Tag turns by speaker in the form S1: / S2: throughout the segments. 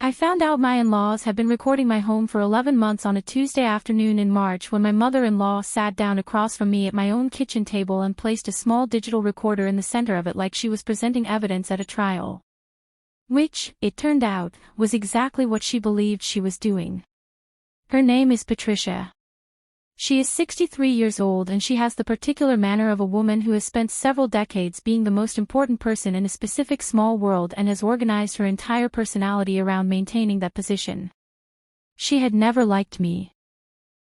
S1: I found out my in-laws had been recording my home for 11 months on a Tuesday afternoon in March when my mother-in-law sat down across from me at my own kitchen table and placed a small digital recorder in the center of it like she was presenting evidence at a trial. Which, it turned out, was exactly what she believed she was doing. Her name is Patricia. She is 63 years old and she has the particular manner of a woman who has spent several decades being the most important person in a specific small world and has organized her entire personality around maintaining that position. She had never liked me.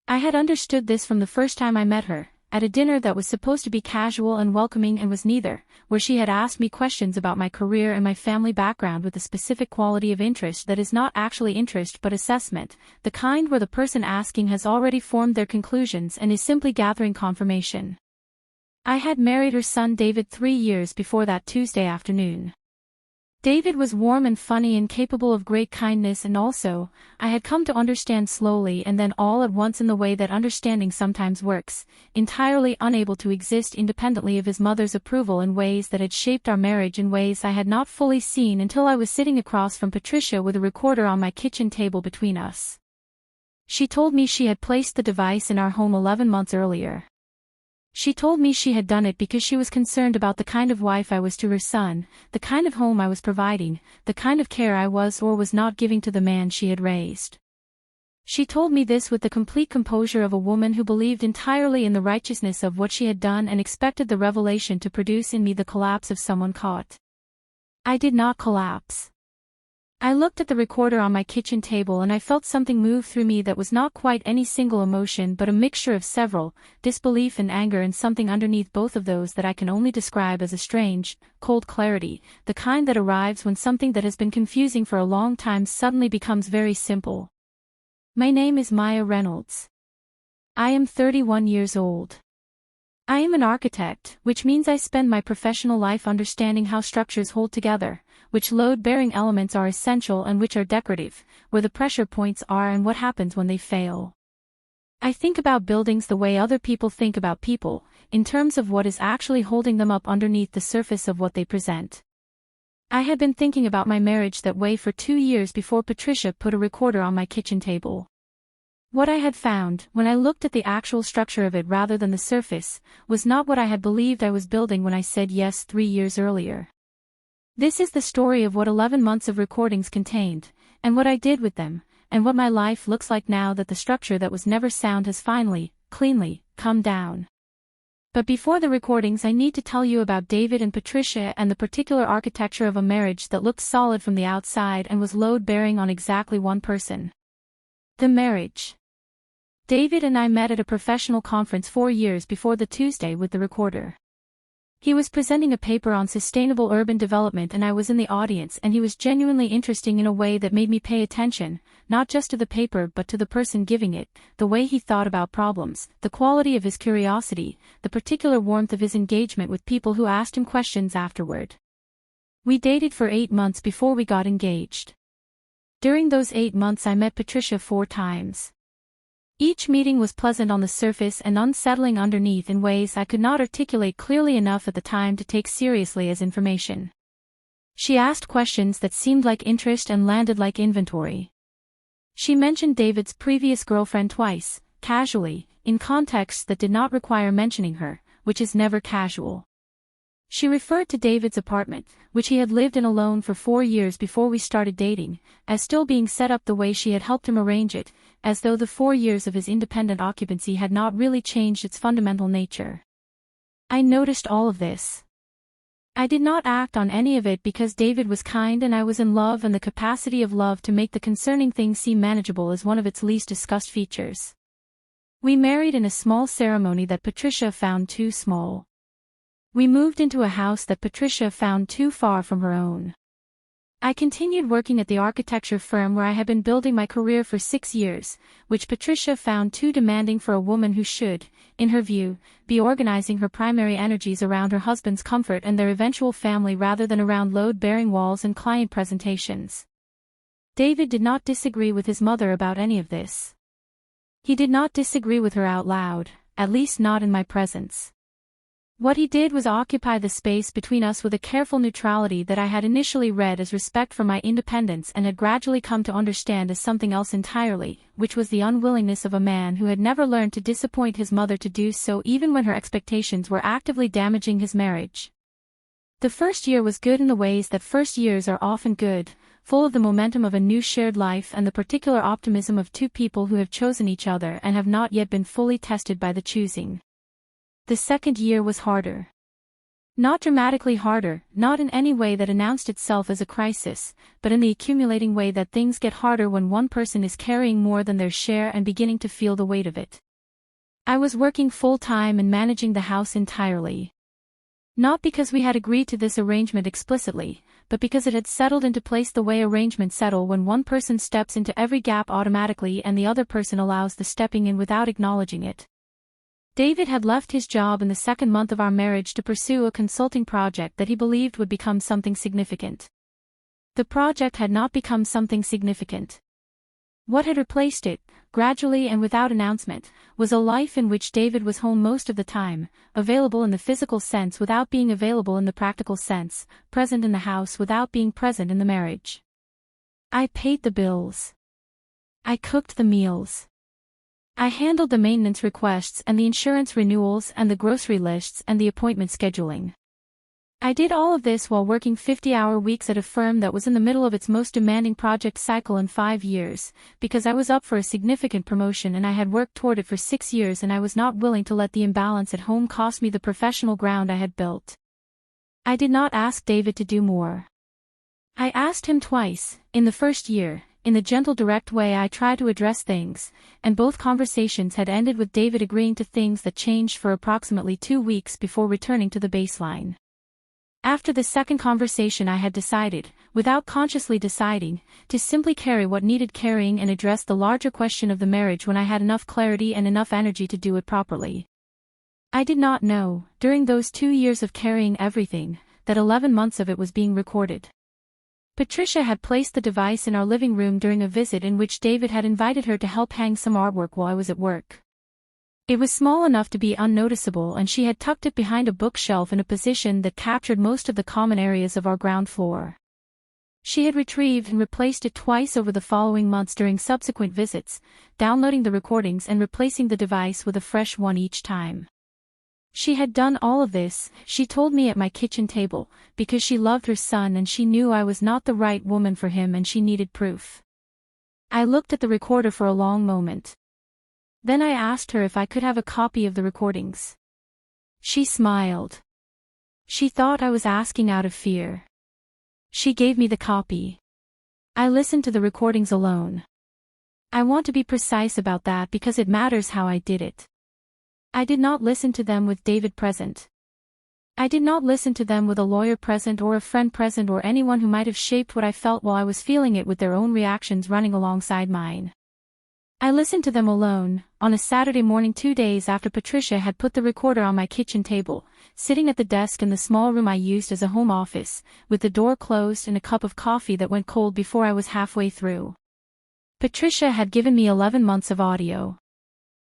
S1: I had understood this from the first time I met her, at a dinner that was supposed to be casual and welcoming and was neither, where she had asked me questions about my career and my family background with a specific quality of interest that is not actually interest but assessment, the kind where the person asking has already formed their conclusions and is simply gathering confirmation. I had married her son David 3 years before that Tuesday afternoon. David was warm and funny and capable of great kindness, and also, I had come to understand slowly and then all at once in the way that understanding sometimes works, entirely unable to exist independently of his mother's approval in ways that had shaped our marriage in ways I had not fully seen until I was sitting across from Patricia with a recorder on my kitchen table between us. She told me she had placed the device in our home 11 months earlier. She told me she had done it because she was concerned about the kind of wife I was to her son, the kind of home I was providing, the kind of care I was or was not giving to the man she had raised. She told me this with the complete composure of a woman who believed entirely in the righteousness of what she had done and expected the revelation to produce in me the collapse of someone caught. I did not collapse. I looked at the recorder on my kitchen table and I felt something move through me that was not quite any single emotion but a mixture of several, disbelief and anger, and something underneath both of those that I can only describe as a strange, cold clarity, the kind that arrives when something that has been confusing for a long time suddenly becomes very simple. My name is Maya Reynolds. I am 31 years old. I am an architect, which means I spend my professional life understanding how structures hold together, which load-bearing elements are essential and which are decorative, where the pressure points are and what happens when they fail. I think about buildings the way other people think about people, in terms of what is actually holding them up underneath the surface of what they present. I had been thinking about my marriage that way for 2 years before Patricia put a recorder on my kitchen table. What I had found, when I looked at the actual structure of it rather than the surface, was not what I had believed I was building when I said yes 3 years earlier. This is the story of what 11 months of recordings contained, and what I did with them, and what my life looks like now that the structure that was never sound has finally, cleanly, come down. But before the recordings I need to tell you about David and Patricia and the particular architecture of a marriage that looked solid from the outside and was load-bearing on exactly one person. The marriage. David and I met at a professional conference 4 years before the Tuesday with the recorder. He was presenting a paper on sustainable urban development and I was in the audience, and he was genuinely interesting in a way that made me pay attention, not just to the paper but to the person giving it, the way he thought about problems, the quality of his curiosity, the particular warmth of his engagement with people who asked him questions afterward. We dated for 8 months before we got engaged. During those 8 months I met Patricia 4 times. Each meeting was pleasant on the surface and unsettling underneath in ways I could not articulate clearly enough at the time to take seriously as information. She asked questions that seemed like interest and landed like inventory. She mentioned David's previous girlfriend twice, casually, in contexts that did not require mentioning her, which is never casual. She referred to David's apartment, which he had lived in alone for 4 years before we started dating, as still being set up the way she had helped him arrange it, as though the 4 years of his independent occupancy had not really changed its fundamental nature. I noticed all of this. I did not act on any of it because David was kind and I was in love, and the capacity of love to make the concerning thing seem manageable is one of its least discussed features. We married in a small ceremony that Patricia found too small. We moved into a house that Patricia found too far from her own. I continued working at the architecture firm where I had been building my career for 6 years, which Patricia found too demanding for a woman who should, in her view, be organizing her primary energies around her husband's comfort and their eventual family rather than around load-bearing walls and client presentations. David did not disagree with his mother about any of this. He did not disagree with her out loud, at least not in my presence. What he did was occupy the space between us with a careful neutrality that I had initially read as respect for my independence and had gradually come to understand as something else entirely, which was the unwillingness of a man who had never learned to disappoint his mother to do so even when her expectations were actively damaging his marriage. The first year was good in the ways that first years are often good, full of the momentum of a new shared life and the particular optimism of two people who have chosen each other and have not yet been fully tested by the choosing. The second year was harder. Not dramatically harder, not in any way that announced itself as a crisis, but in the accumulating way that things get harder when one person is carrying more than their share and beginning to feel the weight of it. I was working full-time and managing the house entirely. Not because we had agreed to this arrangement explicitly, but because it had settled into place the way arrangements settle when one person steps into every gap automatically and the other person allows the stepping in without acknowledging it. David had left his job in the second month of our marriage to pursue a consulting project that he believed would become something significant. The project had not become something significant. What had replaced it, gradually and without announcement, was a life in which David was home most of the time, available in the physical sense without being available in the practical sense, present in the house without being present in the marriage. I paid the bills. I cooked the meals. I handled the maintenance requests and the insurance renewals and the grocery lists and the appointment scheduling. I did all of this while working 50-hour weeks at a firm that was in the middle of its most demanding project cycle in 5 years, because I was up for a significant promotion and I had worked toward it for 6 years and I was not willing to let the imbalance at home cost me the professional ground I had built. I did not ask David to do more. I asked him twice, in the first year, in the gentle direct way I try to address things, and both conversations had ended with David agreeing to things that changed for approximately 2 weeks before returning to the baseline. After the second conversation I had decided, without consciously deciding, to simply carry what needed carrying and address the larger question of the marriage when I had enough clarity and enough energy to do it properly. I did not know, during those 2 years of carrying everything, that 11 months of it was being recorded. Patricia had placed the device in our living room during a visit in which David had invited her to help hang some artwork while I was at work. It was small enough to be unnoticeable and she had tucked it behind a bookshelf in a position that captured most of the common areas of our ground floor. She had retrieved and replaced it twice over the following months during subsequent visits, downloading the recordings and replacing the device with a fresh one each time. She had done all of this, she told me at my kitchen table, because she loved her son and she knew I was not the right woman for him and she needed proof. I looked at the recorder for a long moment. Then I asked her if I could have a copy of the recordings. She smiled. She thought I was asking out of fear. She gave me the copy. I listened to the recordings alone. I want to be precise about that because it matters how I did it. I did not listen to them with David present. I did not listen to them with a lawyer present or a friend present or anyone who might have shaped what I felt while I was feeling it with their own reactions running alongside mine. I listened to them alone, on a Saturday morning 2 days after Patricia had put the recorder on my kitchen table, sitting at the desk in the small room I used as a home office, with the door closed and a cup of coffee that went cold before I was halfway through. Patricia had given me 11 months of audio.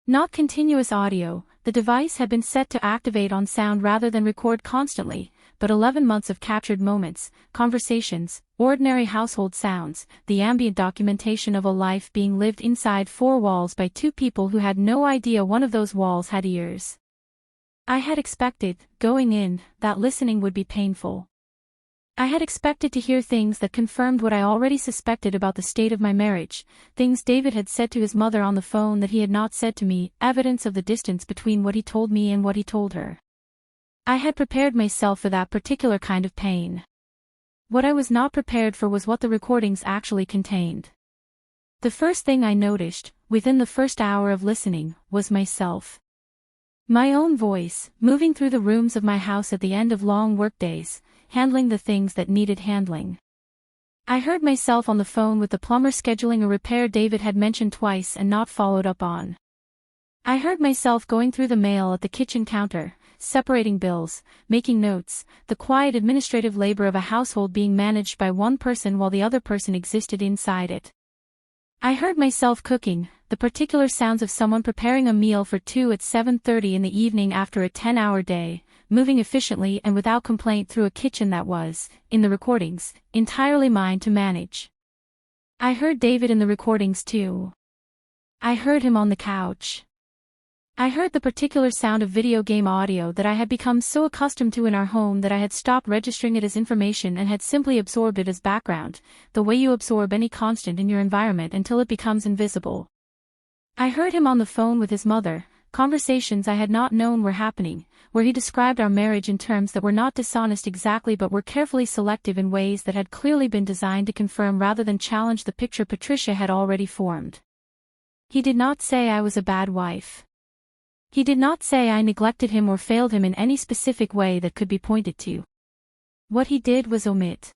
S1: Not continuous audio, the device had been set to activate on sound rather than record constantly, but 11 months of captured moments, conversations, ordinary household sounds, the ambient documentation of a life being lived inside 4 walls by 2 people who had no idea one of those walls had ears. I had expected, going in, that listening would be painful. I had expected to hear things that confirmed what I already suspected about the state of my marriage, things David had said to his mother on the phone that he had not said to me, evidence of the distance between what he told me and what he told her. I had prepared myself for that particular kind of pain. What I was not prepared for was what the recordings actually contained. The first thing I noticed, within the first hour of listening, was myself. My own voice, moving through the rooms of my house at the end of long workdays, handling the things that needed handling. I heard myself on the phone with the plumber scheduling a repair David had mentioned twice and not followed up on. I heard myself going through the mail at the kitchen counter, separating bills, making notes, the quiet administrative labor of a household being managed by one person while the other person existed inside it. I heard myself cooking, the particular sounds of someone preparing a meal for 2 at 7:30 in the evening after a 10-hour day, moving efficiently and without complaint through a kitchen that was, in the recordings, entirely mine to manage. I heard David in the recordings too. I heard him on the couch. I heard the particular sound of video game audio that I had become so accustomed to in our home that I had stopped registering it as information and had simply absorbed it as background, the way you absorb any constant in your environment until it becomes invisible. I heard him on the phone with his mother, conversations I had not known were happening, where he described our marriage in terms that were not dishonest exactly but were carefully selective in ways that had clearly been designed to confirm rather than challenge the picture Patricia had already formed. He did not say I was a bad wife. He did not say I neglected him or failed him in any specific way that could be pointed to. What he did was omit.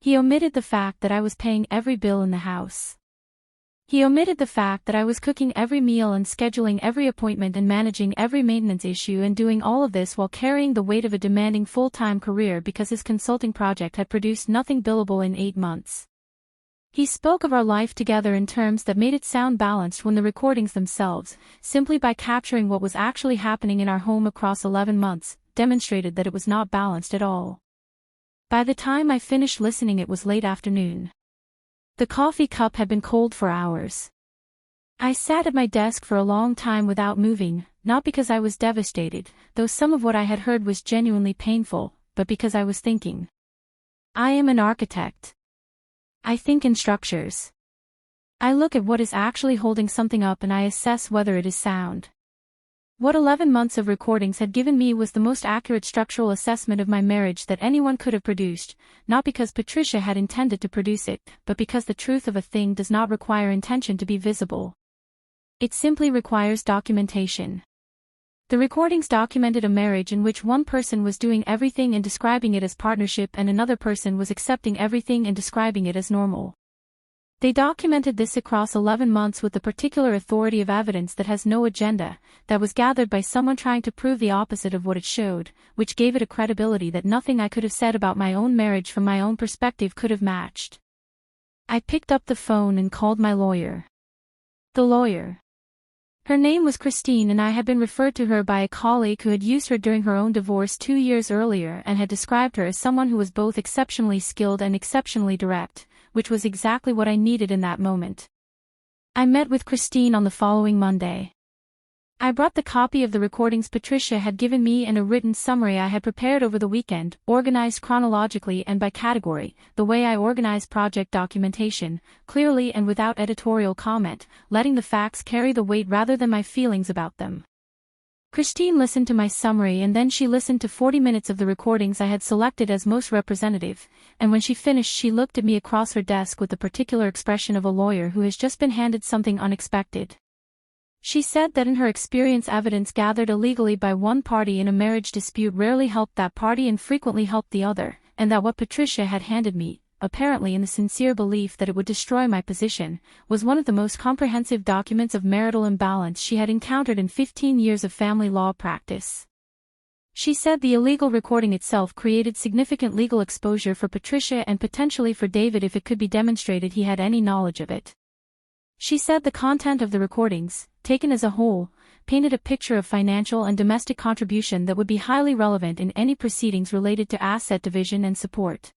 S1: He omitted the fact that I was paying every bill in the house. He omitted the fact that I was cooking every meal and scheduling every appointment and managing every maintenance issue and doing all of this while carrying the weight of a demanding full-time career because his consulting project had produced nothing billable in 8 months. He spoke of our life together in terms that made it sound balanced when the recordings themselves, simply by capturing what was actually happening in our home across 11 months, demonstrated that it was not balanced at all. By the time I finished listening it was late afternoon. The coffee cup had been cold for hours. I sat at my desk for a long time without moving, not because I was devastated, though some of what I had heard was genuinely painful, but because I was thinking. I am an architect. I think in structures. I look at what is actually holding something up and I assess whether it is sound. What 11 months of recordings had given me was the most accurate structural assessment of my marriage that anyone could have produced, not because Patricia had intended to produce it, but because the truth of a thing does not require intention to be visible. It simply requires documentation. The recordings documented a marriage in which one person was doing everything and describing it as partnership and another person was accepting everything and describing it as normal. They documented this across 11 months with the particular authority of evidence that has no agenda, that was gathered by someone trying to prove the opposite of what it showed, which gave it a credibility that nothing I could have said about my own marriage from my own perspective could have matched. I picked up the phone and called my lawyer. The lawyer. Her name was Christine and I had been referred to her by a colleague who had used her during her own divorce 2 years earlier and had described her as someone who was both exceptionally skilled and exceptionally direct, which was exactly what I needed in that moment. I met with Christine on the following Monday. I brought the copy of the recordings Patricia had given me and a written summary I had prepared over the weekend, organized chronologically and by category, the way I organize project documentation, clearly and without editorial comment, letting the facts carry the weight rather than my feelings about them. Christine listened to my summary and then she listened to 40 minutes of the recordings I had selected as most representative, and when she finished she looked at me across her desk with the particular expression of a lawyer who has just been handed something unexpected. She said that in her experience evidence gathered illegally by one party in a marriage dispute rarely helped that party and frequently helped the other, and that what Patricia had handed me, apparently in the sincere belief that it would destroy my position, was one of the most comprehensive documents of marital imbalance she had encountered in 15 years of family law practice. She said the illegal recording itself created significant legal exposure for Patricia and potentially for David if it could be demonstrated he had any knowledge of it. She said the content of the recordings, taken as a whole, painted a picture of financial and domestic contribution that would be highly relevant in any proceedings related to asset division and support.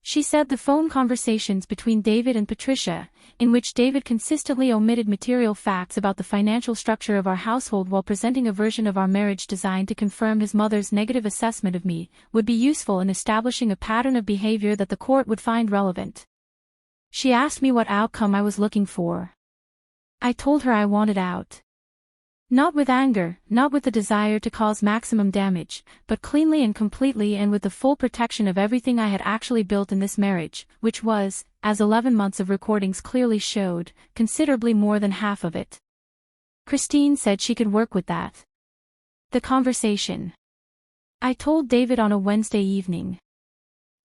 S1: She said the phone conversations between David and Patricia, in which David consistently omitted material facts about the financial structure of our household while presenting a version of our marriage designed to confirm his mother's negative assessment of me, would be useful in establishing a pattern of behavior that the court would find relevant. She asked me what outcome I was looking for. I told her I wanted out. Not with anger, not with the desire to cause maximum damage, but cleanly and completely and with the full protection of everything I had actually built in this marriage, which was, as 11 months of recordings clearly showed, considerably more than half of it. Christine said she could work with that. The conversation. I told David on a Wednesday evening.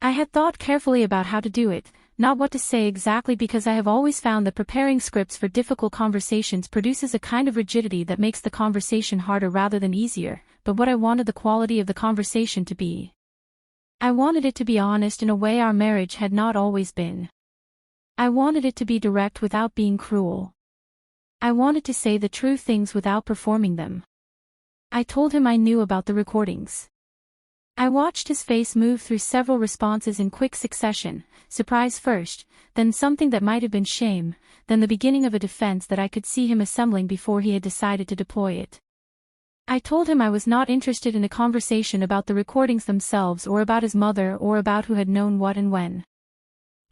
S1: I had thought carefully about how to do it, not what to say exactly because I have always found that preparing scripts for difficult conversations produces a kind of rigidity that makes the conversation harder rather than easier, but what I wanted the quality of the conversation to be. I wanted it to be honest in a way our marriage had not always been. I wanted it to be direct without being cruel. I wanted to say the true things without performing them. I told him I knew about the recordings. I watched his face move through several responses in quick succession, surprise first, then something that might have been shame, then the beginning of a defense that I could see him assembling before he had decided to deploy it. I told him I was not interested in a conversation about the recordings themselves or about his mother or about who had known what and when.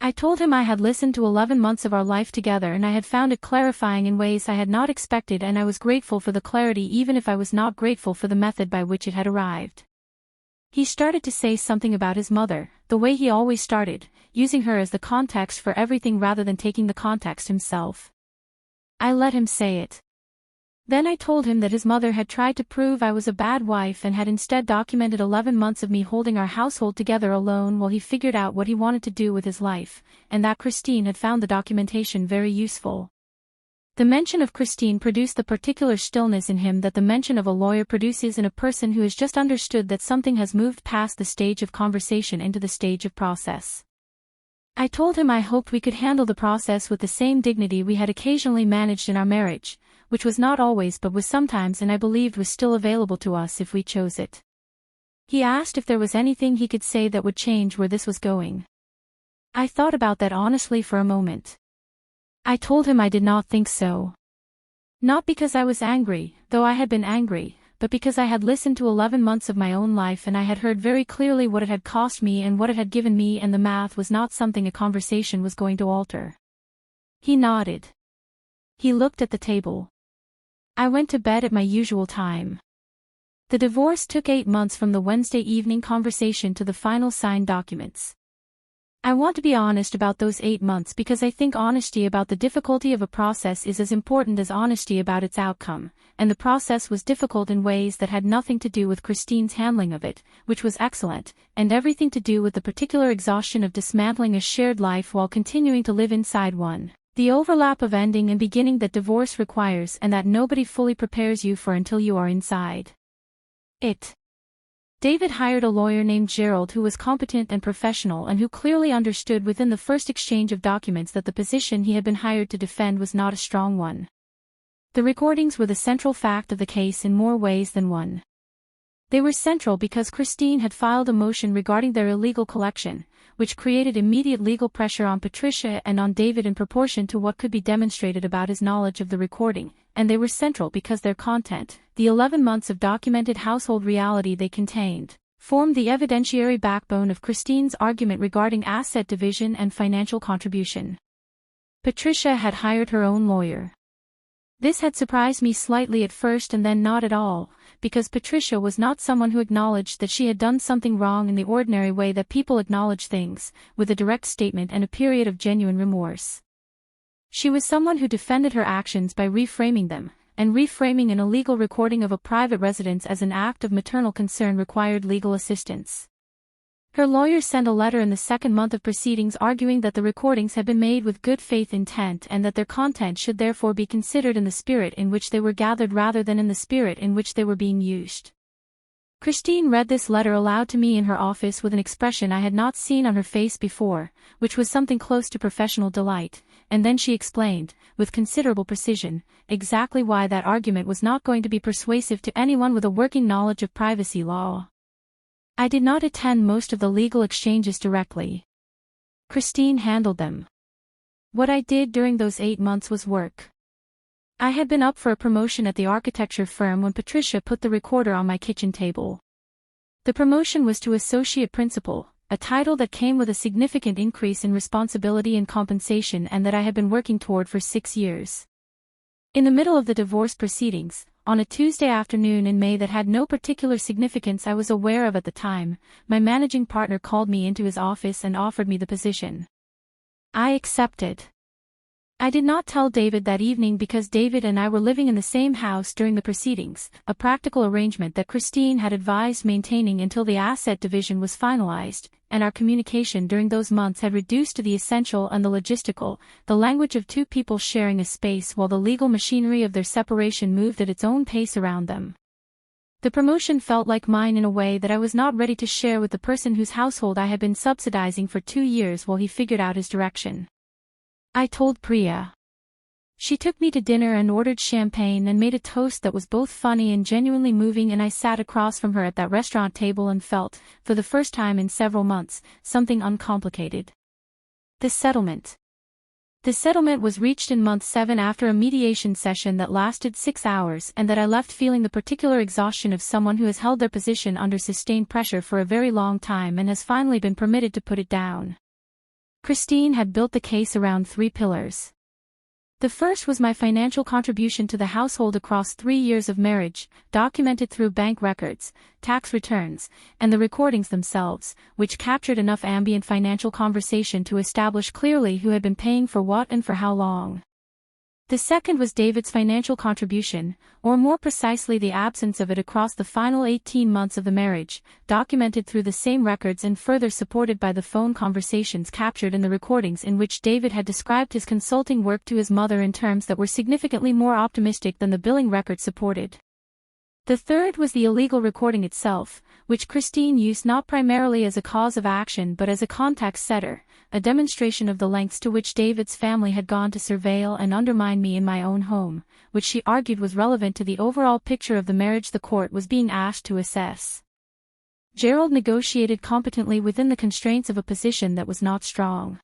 S1: I told him I had listened to 11 months of our life together and I had found it clarifying in ways I had not expected, and I was grateful for the clarity even if I was not grateful for the method by which it had arrived. He started to say something about his mother, the way he always started, using her as the context for everything rather than taking the context himself. I let him say it. Then I told him that his mother had tried to prove I was a bad wife and had instead documented 11 months of me holding our household together alone while he figured out what he wanted to do with his life, and that Christine had found the documentation very useful. The mention of Christine produced the particular stillness in him that the mention of a lawyer produces in a person who has just understood that something has moved past the stage of conversation into the stage of process. I told him I hoped we could handle the process with the same dignity we had occasionally managed in our marriage, which was not always but was sometimes, and I believed was still available to us if we chose it. He asked if there was anything he could say that would change where this was going. I thought about that honestly for a moment. I told him I did not think so. Not because I was angry, though I had been angry, but because I had listened to 11 months of my own life and I had heard very clearly what it had cost me and what it had given me, and the math was not something a conversation was going to alter. He nodded. He looked at the table. I went to bed at my usual time. The divorce took 8 months from the Wednesday evening conversation to the final signed documents. I want to be honest about those 8 months because I think honesty about the difficulty of a process is as important as honesty about its outcome, and the process was difficult in ways that had nothing to do with Christine's handling of it, which was excellent, and everything to do with the particular exhaustion of dismantling a shared life while continuing to live inside one, the overlap of ending and beginning that divorce requires and that nobody fully prepares you for until you are inside it. David hired a lawyer named Gerald who was competent and professional and who clearly understood within the first exchange of documents that the position he had been hired to defend was not a strong one. The recordings were the central fact of the case in more ways than one. They were central because Christine had filed a motion regarding their illegal collection, which created immediate legal pressure on Patricia and on David in proportion to what could be demonstrated about his knowledge of the recording, and they were central because their content, the 11 months of documented household reality they contained, formed the evidentiary backbone of Christine's argument regarding asset division and financial contribution. Patricia had hired her own lawyer. This had surprised me slightly at first and then not at all, because Patricia was not someone who acknowledged that she had done something wrong in the ordinary way that people acknowledge things, with a direct statement and a period of genuine remorse. She was someone who defended her actions by reframing them, and reframing an illegal recording of a private residence as an act of maternal concern required legal assistance. Her lawyer sent a letter in the second month of proceedings arguing that the recordings had been made with good faith intent and that their content should therefore be considered in the spirit in which they were gathered rather than in the spirit in which they were being used. Christine read this letter aloud to me in her office with an expression I had not seen on her face before, which was something close to professional delight, and then she explained, with considerable precision, exactly why that argument was not going to be persuasive to anyone with a working knowledge of privacy law. I did not attend most of the legal exchanges directly. Christine handled them. What I did during those 8 months was work. I had been up for a promotion at the architecture firm when Patricia put the recorder on my kitchen table. The promotion was to associate principal, a title that came with a significant increase in responsibility and compensation and that I had been working toward for 6 years. In the middle of the divorce proceedings, on a Tuesday afternoon in May that had no particular significance I was aware of at the time, my managing partner called me into his office and offered me the position. I accepted. I did not tell David that evening because David and I were living in the same house during the proceedings, a practical arrangement that Christine had advised maintaining until the asset division was finalized, and our communication during those months had reduced to the essential and the logistical, the language of two people sharing a space while the legal machinery of their separation moved at its own pace around them. The promotion felt like mine in a way that I was not ready to share with the person whose household I had been subsidizing for 2 years while he figured out his direction. I told Priya. She took me to dinner and ordered champagne and made a toast that was both funny and genuinely moving, and I sat across from her at that restaurant table and felt, for the first time in several months, something uncomplicated. The settlement. The settlement was reached in month 7 after a mediation session that lasted 6 hours, and that I left feeling the particular exhaustion of someone who has held their position under sustained pressure for a very long time and has finally been permitted to put it down. Christine had built the case around 3 pillars. The first was my financial contribution to the household across 3 years of marriage, documented through bank records, tax returns, and the recordings themselves, which captured enough ambient financial conversation to establish clearly who had been paying for what and for how long. The second was David's financial contribution, or more precisely the absence of it across the final 18 months of the marriage, documented through the same records and further supported by the phone conversations captured in the recordings in which David had described his consulting work to his mother in terms that were significantly more optimistic than the billing record supported. The third was the illegal recording itself, which Christine used not primarily as a cause of action but as a context setter, a demonstration of the lengths to which David's family had gone to surveil and undermine me in my own home, which she argued was relevant to the overall picture of the marriage the court was being asked to assess. Gerald negotiated competently within the constraints of a position that was not strong.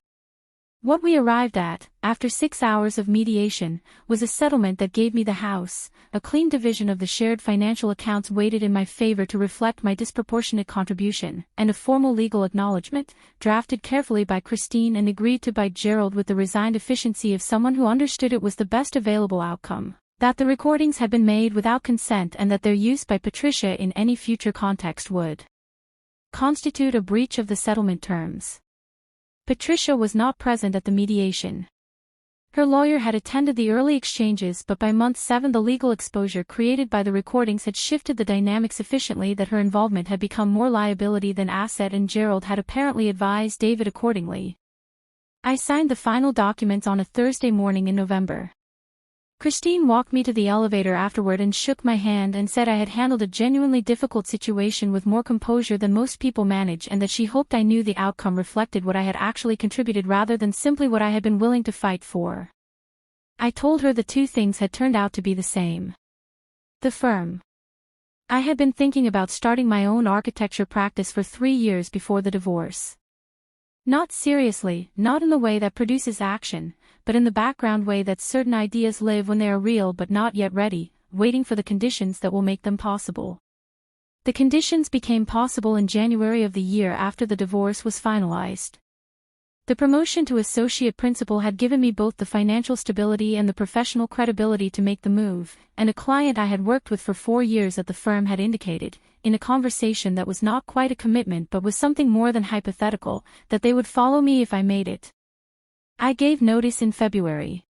S1: What we arrived at, after 6 hours of mediation, was a settlement that gave me the house, a clean division of the shared financial accounts weighted in my favor to reflect my disproportionate contribution, and a formal legal acknowledgement, drafted carefully by Christine and agreed to by Gerald with the resigned efficiency of someone who understood it was the best available outcome, that the recordings had been made without consent and that their use by Patricia in any future context would constitute a breach of the settlement terms. Patricia was not present at the mediation. Her lawyer had attended the early exchanges, but by month 7 the legal exposure created by the recordings had shifted the dynamic sufficiently that her involvement had become more liability than asset, and Gerald had apparently advised David accordingly. I signed the final documents on a Thursday morning in November. Christine walked me to the elevator afterward and shook my hand and said I had handled a genuinely difficult situation with more composure than most people manage, and that she hoped I knew the outcome reflected what I had actually contributed rather than simply what I had been willing to fight for. I told her the two things had turned out to be the same. The firm. I had been thinking about starting my own architecture practice for 3 years before the divorce. Not seriously, not in the way that produces action, but in the background way that certain ideas live when they are real but not yet ready, waiting for the conditions that will make them possible. The conditions became possible in January of the year after the divorce was finalized. The promotion to associate principal had given me both the financial stability and the professional credibility to make the move, and a client I had worked with for 4 years at the firm had indicated, in a conversation that was not quite a commitment but was something more than hypothetical, that they would follow me if I made it. I gave notice in February.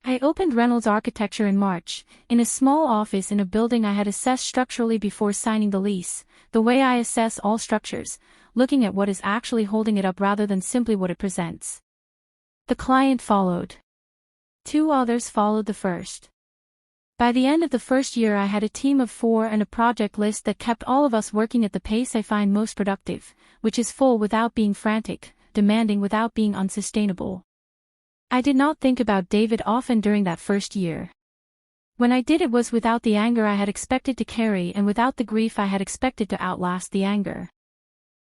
S1: I opened Reynolds Architecture in March, in a small office in a building I had assessed structurally before signing the lease, the way I assess all structures, looking at what is actually holding it up rather than simply what it presents. The client followed. 2 others followed the first. By the end of the first year I had a team of 4 and a project list that kept all of us working at the pace I find most productive, which is full without being frantic, demanding without being unsustainable. I did not think about David often during that first year. When I did, it was without the anger I had expected to carry and without the grief I had expected to outlast the anger.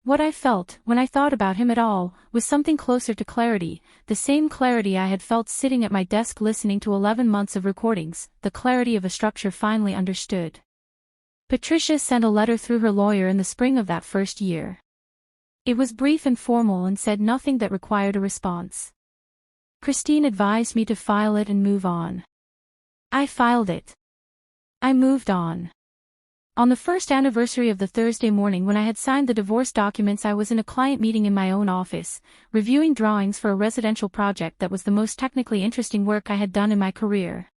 S1: What I felt, when I thought about him at all, was something closer to clarity, the same clarity I had felt sitting at my desk listening to 11 months of recordings, the clarity of a structure finally understood. Patricia sent a letter through her lawyer in the spring of that first year. It was brief and formal and said nothing that required a response. Christine advised me to file it and move on. I filed it. I moved on. On the first anniversary of the Thursday morning when I had signed the divorce documents, I was in a client meeting in my own office, reviewing drawings for a residential project that was the most technically interesting work I had done in my career.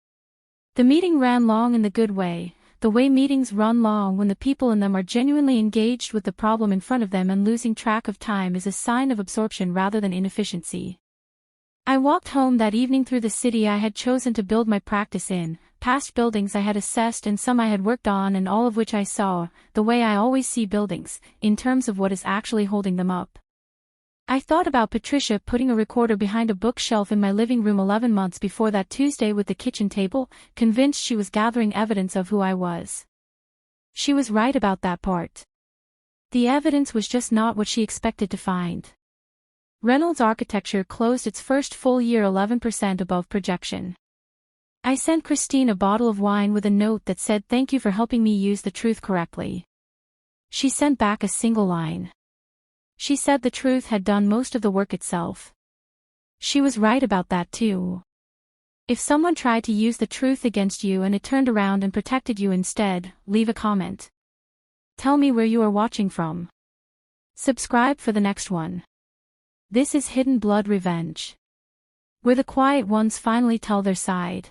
S1: The meeting ran long in the good way, the way meetings run long when the people in them are genuinely engaged with the problem in front of them, and losing track of time is a sign of absorption rather than inefficiency. I walked home that evening through the city I had chosen to build my practice in, past buildings I had assessed and some I had worked on, and all of which I saw, the way I always see buildings, in terms of what is actually holding them up. I thought about Patricia putting a recorder behind a bookshelf in my living room 11 months before that Tuesday with the kitchen table, convinced she was gathering evidence of who I was. She was right about that part. The evidence was just not what she expected to find. Reynolds Architecture closed its first full year 11% above projection. I sent Christine a bottle of wine with a note that said thank you for helping me use the truth correctly. She sent back a single line. She said the truth had done most of the work itself. She was right about that too. If someone tried to use the truth against you and it turned around and protected you instead, leave a comment. Tell me where you are watching from. Subscribe for the next one. This is Hidden Blood Revenge, where the quiet ones finally tell their side.